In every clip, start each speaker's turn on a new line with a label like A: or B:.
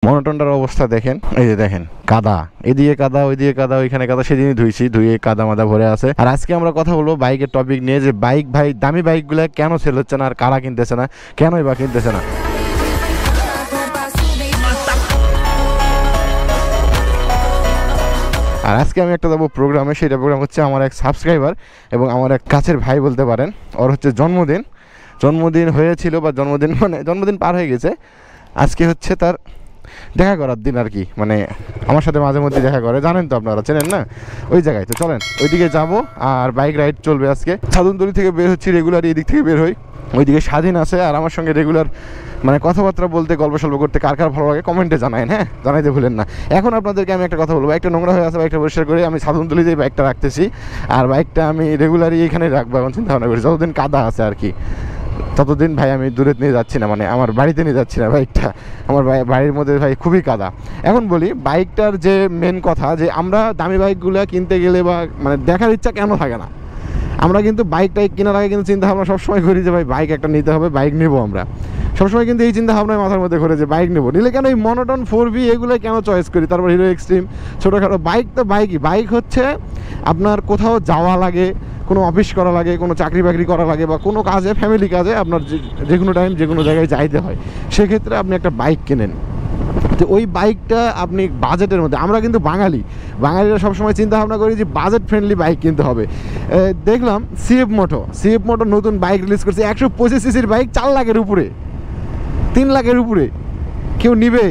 A: মনোটনটার অবস্থা দেখেন, এই যে দেখেন কাদা, এদিকে কাদা ওইদিকে কাদা, ওইখানে কাদা, সেদিনই ধুয়ে কাদা মাদা ভরে আছে। আর আজকে আমরা কথা বলবো বাইকের টপিক নিয়ে, যে বাইক ভাই দামি বাইকগুলো কেন সেল হচ্ছে না, আর কারা কিনতেছে না, কেনই বা কিনতেছে না। আর আজকে আমি একটা যাবো প্রোগ্রামে, সেটা প্রোগ্রাম হচ্ছে আমার এক সাবস্ক্রাইবার এবং আমার এক কাছের ভাই বলতে পারেন, ওর হচ্ছে জন্মদিন হয়েছিল, বা জন্মদিন পার হয়ে গেছে। আজকে হচ্ছে তার দেখা করার দিন আর কি, মানে আমার সাথে মাঝে মধ্যে দেখা করে, জানেন তো আপনারা, চেনেন না ওই জায়গায়। তো চলেন ওইদিকে যাবো, আর বাইক রাইড চলবে আজকে। সাধনতলি থেকে বের হচ্ছি, রেগুলার এই দিক থেকে বের হই, ওইদিকে স্বাধীন আছে। আর আমার সঙ্গে রেগুলার মানে কথাবার্তা বলতে, গল্প সল্প করতে কার কার ভালো লাগে কমেন্টে জানায়, হ্যাঁ জানাইতে ভুলেন না। এখন আপনাদেরকে আমি একটা কথা বলবো, বাইকটা নোংরা হয়ে আছে, বাইকটা পরিষ্কার করে আমি সাধনতলিতে বাইকটা রাখতেছি। আর বাইকটা আমি রেগুলারই এখানে রাখবো এখন চিন্তা ভাবনা করি, যতদিন কাদা আছে আর কি ততদিন ভাই আমি দূরে নিয়ে যাচ্ছি না, মানে আমার বাড়িতে নিয়ে যাচ্ছি না বাইকটা, আমার বাড়ির মধ্যে ভাই খুবই কাদা। এখন বলি বাইকটার যে মেন কথা, যে আমরা দামি বাইকগুলো কিনতে গেলে বা মানে দেখার ইচ্ছা কেন থাকে না, আমরা কিন্তু বাইক কেনার আগে কিন্তু চিন্তা ভাবনা সবসময় করি যে ভাই বাইক একটা নিতে হবে, বাইক নেবো। আমরা সবসময় কিন্তু এই চিন্তা ভাবনায় মাথার মধ্যে করে যে বাইক নেবো, নিলে কেন এই মনোটন 4V এগুলো কেন চয়েস করি, তারপর হিরো এক্সট্রিম, ছোটোখাটো বাইক। তো বাইক হচ্ছে আপনার কোথাও যাওয়া লাগে, কোনো অফিস করা লাগে, কোনো চাকরি বাকরি করা লাগে, বা কোনো কাজে, ফ্যামিলি কাজে আপনার যে কোনো টাইম যে কোনো জায়গায় যাইতে হয়, সেক্ষেত্রে আপনি একটা বাইক কেনেন। তো ওই বাইকটা আপনি বাজেটের মধ্যে, আমরা কিন্তু বাঙালিরা সবসময় চিন্তা ভাবনা করি যে বাজেট ফ্রেন্ডলি বাইক কিনতে হবে। দেখলাম সিএফ মোটো নতুন বাইক রিলিজ করছে, 125cc বাইক, 4 লাখের উপরে, 3 লাখের উপরে। কেউ নিবে?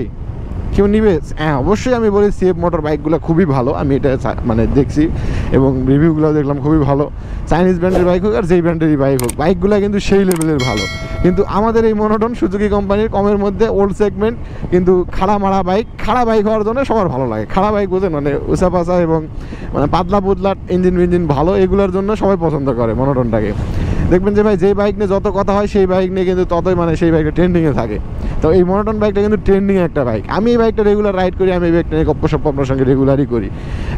A: হ্যাঁ অবশ্যই আমি বলি সিএফ মোটর বাইকগুলো খুবই ভালো, আমি এটা মানে দেখছি এবং রিভিউগুলো দেখলাম খুবই ভালো। চাইনিজ ব্র্যান্ডের বাইক হোক আর যেই ব্র্যান্ডেরই বাইক হোক, বাইকগুলো কিন্তু সেই লেভেলের ভালো। কিন্তু আমাদের এই মনোটন সুজুকি কোম্পানির কমের মধ্যে ওল্ড সেগমেন্ট, কিন্তু খাড়া বাইক হওয়ার জন্য সবার ভালো লাগে। খাড়া বাইক বোঝেন, মানে উঁচা পাচা এবং মানে পাতলা পুতলা, ইঞ্জিন ভালো, এগুলোর জন্য সবাই পছন্দ করে মনোটনটাকে। দেখবেন যে ভাই যেই বাইক নিয়ে যত কথা হয়, সেই বাইক নিয়ে কিন্তু ততই মানে সেই বাইকটা ট্রেন্ডিংয়ে থাকে। তো এই মনোটন বাইকটা কিন্তু ট্রেন্ডিং একটা বাইক, আমি এই বাইকটা রেগুলার রাইড করি, আমি এই বাইকটা নিয়ে গপ্পসপ্প আপনার সঙ্গে রেগুলারই করি।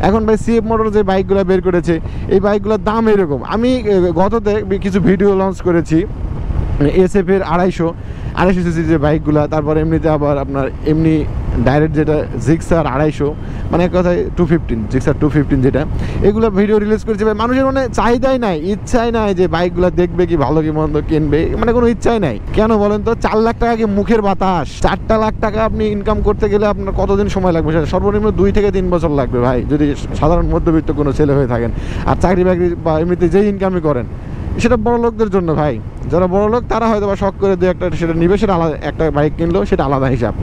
A: এখন ভাই সিএফ মোটর যে বাইকগুলো বের করেছে, এই বাইকগুলোর দাম এরকম। আমি গততে কিছু ভিডিও লঞ্চ করেছি SF-এর 250cc যে বাইকগুলো, তারপর এমনিতে আবার আপনার এমনি ডাইরেক্ট যেটা জিক্সার 250, মানে এক কথায় জিক্সার 215 যেটা, এগুলো ভিডিও রিলিজ করেছে। ভাই মানুষের মানে চাহিদাই নাই, ইচ্ছাই নাই যে বাইকগুলো দেখবে কি ভালো কি মন্দ কিনবে, মানে কোনো ইচ্ছাই নাই। কেন বলেন তো? 4 লাখ টাকা কি মুখের বাতাস? 4 লাখ টাকা আপনি ইনকাম করতে গেলে আপনার কতদিন সময় লাগবে? সর্বনিম্ন 2 থেকে 3 বছর লাগবে ভাই, যদি সাধারণ মধ্যবিত্ত কোনো ছেলে হয়ে থাকেন। আর চাকরি বাকরি বা এমনিতে যেই ইনকামই করেন, সেটা বড় লোকদের জন্য ভাই। যারা বড় লোক তারা হয়তো বা শখ করে একটা সেটা নিবে, সেটা আলাদা, একটা বাইক কিনলো সেটা আলাদা হিসাব।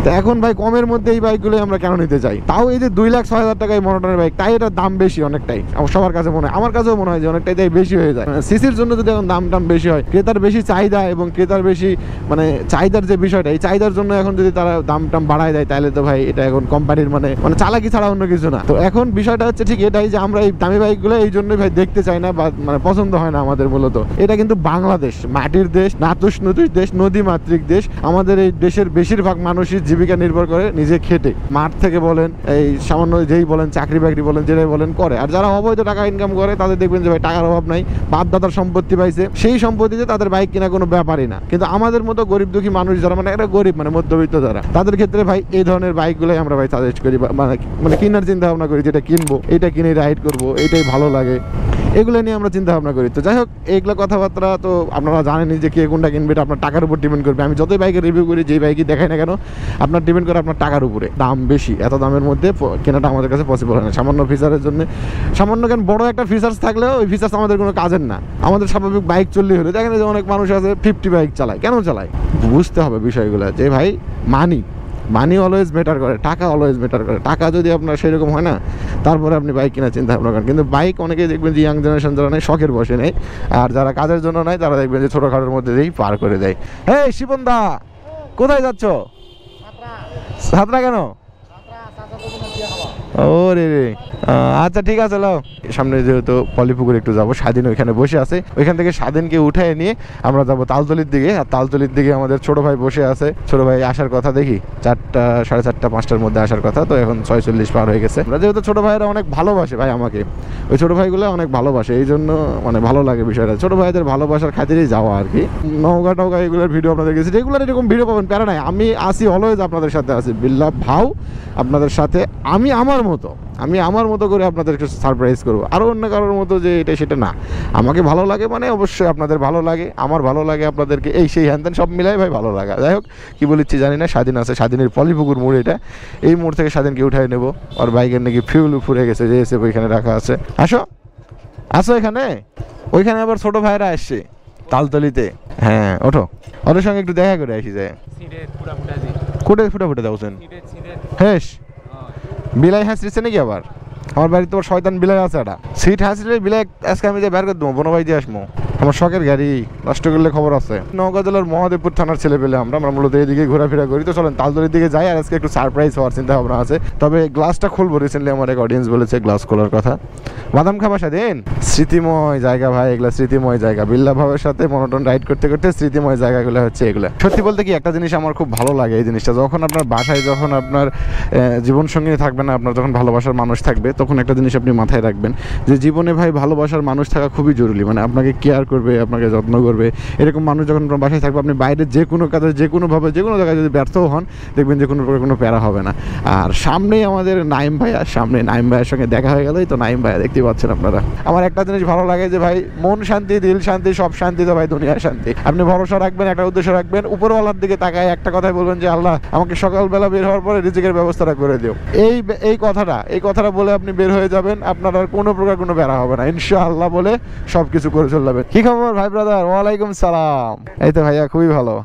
A: তো এখন ভাই কমের মধ্যে এই বাইকগুলোই আমরা কেন নিতে চাই? তাও এই যে 2,06,000 টাকায় মনোটনের বাইক, তাই এটার দাম বেশি অনেকটাই, সবার কাছে মনে হয়, আমার কাছেও মনে হয় যে অনেকটাই তাই বেশি হয়ে যায়। সিসির জন্য যদি এখন দাম বেশি হয়, ক্রেতার বেশি চাহিদা এবং ক্রেতার বেশি মানে চাহিদার যে বিষয়টা, এই চাহিদার জন্য এখন যদি তারা দাম বাড়ায় দেয়, তাহলে তো ভাই এটা এখন কোম্পানির মানে চালাকি ছাড়া অন্য কিছু না। তো এখন বিষয়টা হচ্ছে ঠিক এটাই, যে আমরা এই দামি বাইকগুলো এই জন্যই ভাই দেখতে চাই না, বা মানে পছন্দ হয় না আমাদের। মূলত এটা কিন্তু বাংলাদেশ, মাটির দেশ, নাতুস দেশ, নদী মাতৃক দেশ। আমাদের এই দেশের বেশিরভাগ মানুষই জীবিকা নির্ভর করে নিজে খেটে, মাঠ থেকে বলেন, এই সামান্য যেই বলেন চাকরি বাকরি বলেন, যেটাই বলেন করে। আর যারা অবৈধ টাকা ইনকাম করে, তাদের দেখবেন যে ভাই টাকার অভাব নাই, বাপ দাদার সম্পত্তি পাইছে, সেই সম্পত্তিতে তাদের বাইক কেনা কোনো ব্যাপারই না। কিন্তু আমাদের মতো গরিব দুঃখী মানুষ যারা, মানে একটা গরিব মানে মধ্যবিত্ত যারা, তাদের ক্ষেত্রে ভাই এই ধরনের বাইকগুলোই আমরা ভাই সাজেস্ট করি, মানে কেনার চিন্তা ভাবনা করি, যেটা কিনবো, এটা কিনে রাইড করবো, এটাই ভালো লাগে, এগুলো নিয়ে আমরা চিন্তা ভাবনা করি। তো যাই হোক, এইগুলো কথাবার্তা তো আপনারা জানেনই যে কে কোনটা কিনবে, এটা আপনার টাকার উপর ডিপেন্ড করবে। আমি যতই বাইকের রিভিউ করি, যেই বাইকই দেখাই না কেন, আপনার ডিপেন্ড করে আপনার টাকার উপরে। দাম বেশি, এত দামের মধ্যে কেনাটা আমাদের কাছে পসিবল হয় না। সামান্য ফিচারের জন্য, সামান্য কেন বড় একটা ফিচার্স থাকলেও ওই ফিচার্স আমাদের কোনো কাজের না। আমাদের স্বাভাবিক বাইক চললেই হলো। দেখেন যে অনেক মানুষ আছে 50 বাইক চালায়, কেন চালায়? বুঝতে হবে বিষয়গুলো, যে ভাই মানি অলওয়েজ ম্যাটার করে, টাকা অলওয়েজ ম্যাটার করে। টাকা যদি আপনার সেরকম হয় না, তারপরে আপনি বাইক কেনার চিন্তা ভাবনা করেন। কিন্তু বাইক অনেকেই দেখবেন যে ইয়াং জেনারেশন যারা নেয়, শখের বসে নেয়, আর যারা কাজের জন্য নেয়, তারা দেখবেন যে ছোটোখাটোর মধ্যে দিয়েই পার করে দেয়। এই শিবন দা, কোথায় যাচ্ছ? সাতরা কেন? ও রে, আচ্ছা ঠিক আছে, লাও। সামনে যেহেতু পলিপুকুর একটু যাবো, স্বাধীন ওইখানে বসে আছে, ওইখান থেকে স্বাধীনকে উঠায় নিয়ে আমরা যাবো তালতলির দিকে। আর তালতলির দিকে আমাদের ছোট ভাই বসে আছে, ছোট ভাই আসার কথা দেখি 4টা, 4:30, 5টার মধ্যে আসার কথা, তো এখন 6:40 পার হয়ে গেছে। আমরা যেহেতু ছোট ভাইরা অনেক ভালোবাসে ভাই আমাকে, ওই ছোট ভাইগুলো অনেক ভালোবাসে, এই জন্য মানে ভালো লাগে বিষয়টা, ছোট ভাইদের ভালোবাসার খাতিরেই যাওয়া আর কি। নৌকা টৌকা এগুলোর ভিডিও আপনাদের গেছি, রেগুলার এরকম ভিডিও পাবেন, প্যারা নাই, আমি আসি অলওয়েজ আপনাদের সাথে আছি, বিল্লাহ ভাও আপনাদের সাথে আমি আমার মতো করে আপনাদেরকে সারপ্রাইজ করবো, আরও অন্য কারোর মতো যে এটা সেটা না, আমাকে ভালো লাগে মানে অবশ্যই আপনাদের ভালো লাগে, আমার ভালো লাগে আপনাদেরকে, এই সেই হ্যান ত্যান সব মিলাই ভাই ভালো লাগা। যাই হোক কী বলিচ্ছি জানি না, স্বাধীন আছে, স্বাধীনের পলিপুকুর মোড় এটা, এই মোড় থেকে স্বাধীনকে উঠাই নেবো। আর বাইকের নাকি ফিউল ফুরে গেছে, যে এসে ওইখানে রাখা আছে, আসো এখানে, ওইখানে আবার ছোট ভাইরা আসছে তালতলিতে, হ্যাঁ ওঠো, ওদের সঙ্গে একটু দেখা করে আসি যায়। কোটে ফুটা যাচ্ছেন হেস বিলাই হাসছে নাকি আবার? আমার বাড়িতে তোমার শয়তান বিলাই আছে, একটা সিট হাসলে বিলাই আজকে আমি যে বের করে দেবো, বনো ভাই দিয়ে আসবো, আমার শখের গাড়ি নষ্ট করলে খবর আছে। নওগাঁ জেলার মহাদেবপুর থানার ছেলে পেলে আমরা মূলত এইদিকে ঘোরাফেরা করি, তো চলেন তালতলির দিকে যাই। আর আজকে একটু সারপ্রাইজ হওয়ার চিন্তা ভাবনা আছে, তবে গ্লাসটা খুলবো, রিসেন্টলি আমার এক অডিয়েন্স বলেছে গ্লাস খোলার কথা। বাদাম খাবার স্বাধীন, স্মৃতিময় জায়গা ভাই এগুলা, স্মৃতিময় জায়গা, বিল্লা ভাবের সাথে মনোটন রাইড করতে করতে স্মৃতিময় জায়গাগুলো হচ্ছে এগুলা। সত্যি বলতে কি একটা জিনিস আমার খুব ভালো লাগে, এই জিনিসটা যখন আপনার বাসায়, যখন আপনার জীবনসঙ্গী থাকবে না, আপনার যখন ভালোবাসার মানুষ থাকবে, তখন একটা জিনিস আপনি মাথায় রাখবেন যে জীবনে ভাই ভালোবাসার মানুষ থাকা খুবই জরুরি, মানে আপনাকে কেয়ার করবে, আপনাকে যত্ন করবে, এরকম মানুষ যখন আপনার বাসায় থাকবে, আপনি বাইরে যে কোনো কাজে, যে কোনোভাবে, যে কোনো জায়গায় যদি ব্যর্থ হন, দেখবেন যে কোনো প্রকার কোনো প্যারা হবে না। আর সামনেই আমাদের নাইম ভাইয়া, সামনে নাইম ভাইয়ের সঙ্গে দেখা হয়ে গেলই তো, নাইম ভাইয়া দেখতে পাচ্ছেন আপনারা। আমার একটা জিনিস ভালো লাগে যে ভাই মন শান্তি, দিল শান্তি, সব শান্তি তো ভাই দুনিয়ার শান্তি। আপনি ভরসা রাখবেন, একটা উদ্দেশ্য রাখবেন, উপরওয়ালার দিকে তাকায় একটা কথাই বলবেন যে আল্লাহ আমাকে সকালবেলা বের হওয়ার পরে রিজিকের ব্যবস্থাটা করে দিও, এই কথাটা বলে আপনি বের হয়ে যাবেন, আপনার আর কোনো প্রকার কোনো প্যারা হবে না ইনশাআল্লাহ বলে সব কিছু করে চলে যাবেন। কি খবর ভাই ব্রাদার? ওয়ালাইকুম সালাম। এই তো ভাইয়া খুবই ভালো।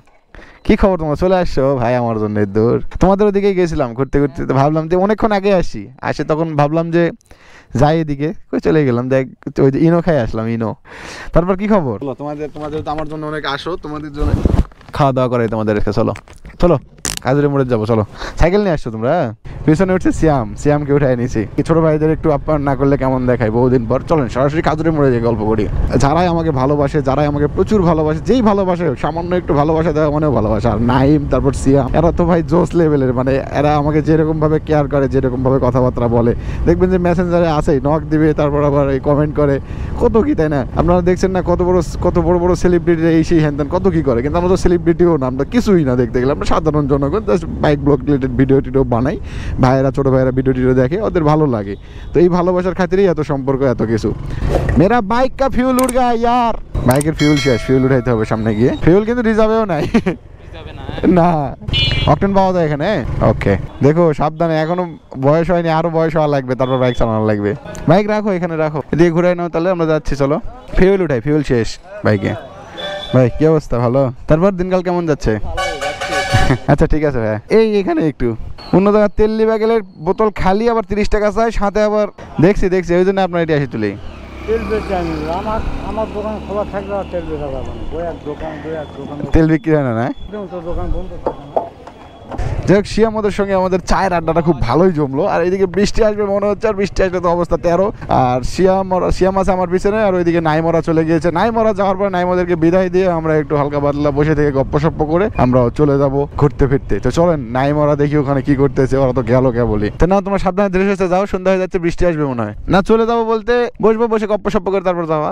A: কি খবর তোমার? চলে আসছো ভাই আমার জন্য দূর, তোমাদের ওদিকে গেছিলাম ঘুরতে ঘুরতে, ভাবলাম যে অনেকক্ষণ আগে আসে তখন ভাবলাম যে যাই এদিকে, কই চলে গেলাম, দেখ ওই যে ইনো খাই আসলাম, ইনো। তারপর কি খবর? তোমাদের তো আমার জন্য অনেক আসো, তোমাদের জন্য খাওয়া দাওয়া করে তোমাদের, চলো কাজের মোড়ে যাবো, চলো। সাইকেল নিয়ে আসছো তোমরা? পিছনে উঠছে সিয়ামকে উঠাই নিয়েছি। ছোট ভাইদের একটু আপ্যায়ন না করলে কেমন দেখায় বহুদিন পর। চলেন সরাসরি কাজুরে মোড়ে যে গল্প করি। যারাই আমাকে ভালোবাসে, যারাই আমাকে প্রচুর ভালোবাসে, যেই ভালোবাসে সামান্য একটু ভালোবাসা দেওয়া মানেও ভালোবাসা। আর নাইম, তারপর সিয়াম, এরা তো ভাই জোস লেভেলের, মানে এরা আমাকে যেরকম ভাবে কেয়ার করে, যেরকম ভাবে কথাবার্তা বলে, দেখবেন যে মেসেঞ্জারে আসেই নক দিবে, তারপর আবার এই কমেন্ট করে, কত কি, তাই না? আপনারা দেখছেন না কত বড় সেলিব্রিটি এই সেই হ্যান কত কি করে, কিন্তু আমরা তো সেলিব্রিটিও না, আমরা কিছুই না দেখতে গেলে, আমরা সাধারণ জনগণ, just bike blog related video টিডিও বানাই, ভাইয়েরা ছোটো ভাইয়েরা ভিডিও টিডিও দেখে, ওদের ভালো লাগে, তো এই ভালোবাসার খাতিরেই এত সম্পর্ক, এত কিছু। মেরা বাইক কা ফিউল উড় গয়া ইয়ার, বাইকের ফিউল শেষ, ফিউল উঠাইতে হবে সামনে গিয়ে। ফিউল কিন্তু রিজার্ভেও নাই না, অকটেন পাওয়া যায় এখানে। ওকে, দেখো সাবধানে, এখনো বয়স হয়নি, আরো বয়স হওয়া লাগবে, তারপর বাইক চালানো লাগবে। বাইক রাখো এখানে, রাখো, এদিকে ঘুরে নাও, তাহলে আমরা যাচ্ছি, চলো। ফিউল উঠাই, ফিউল শেষ বাইকে। ভাই কি অবস্থা? ভালো? তারপর দিনকাল কেমন যাচ্ছে? আচ্ছা ঠিক আছে ভাই, এখানে একটু অন্য জায়গায় তেল লিবা গেলে বোতল খালি আবার 30 টাকা চাই, সাথে আবার দেখছি ওই জন্য আপনার এটি আসি তুলি। তেল বিক্রি হয় না? যাই হোক, শিয়ামদের সঙ্গে আমাদের চায়ের আড্ডাটা খুব ভালোই জমলো। আর এইদিকে বৃষ্টি আসবে মনে হচ্ছে, আর বৃষ্টি আসলে তো অবস্থা 13। আর শিয়াম আছে আমার পিছনে, আর ওইদিকে নাইমরা চলে গিয়েছে। নাইমরা যাওয়ার পর নাইমদেরকে বিদায় দিয়ে আমরা একটু হালকা পাতলা বসে থেকে গপ্পসপ্প করে আমরা চলে যাব ঘুরতে ফিরতে। তো চলেন নাইমরা দেখি ওখানে কি করতেছে, ওরা তো গেল বলি। তো না, তোমার সাবধানে ড্রেস হচ্ছে, যাও, সন্ধ্যা হয়ে যাচ্ছে, বৃষ্টি আসবে মনে হয়। না চলে যাবো বলতে বসবো, বসে গপ্পসপ্প করে তারপর যাওয়া।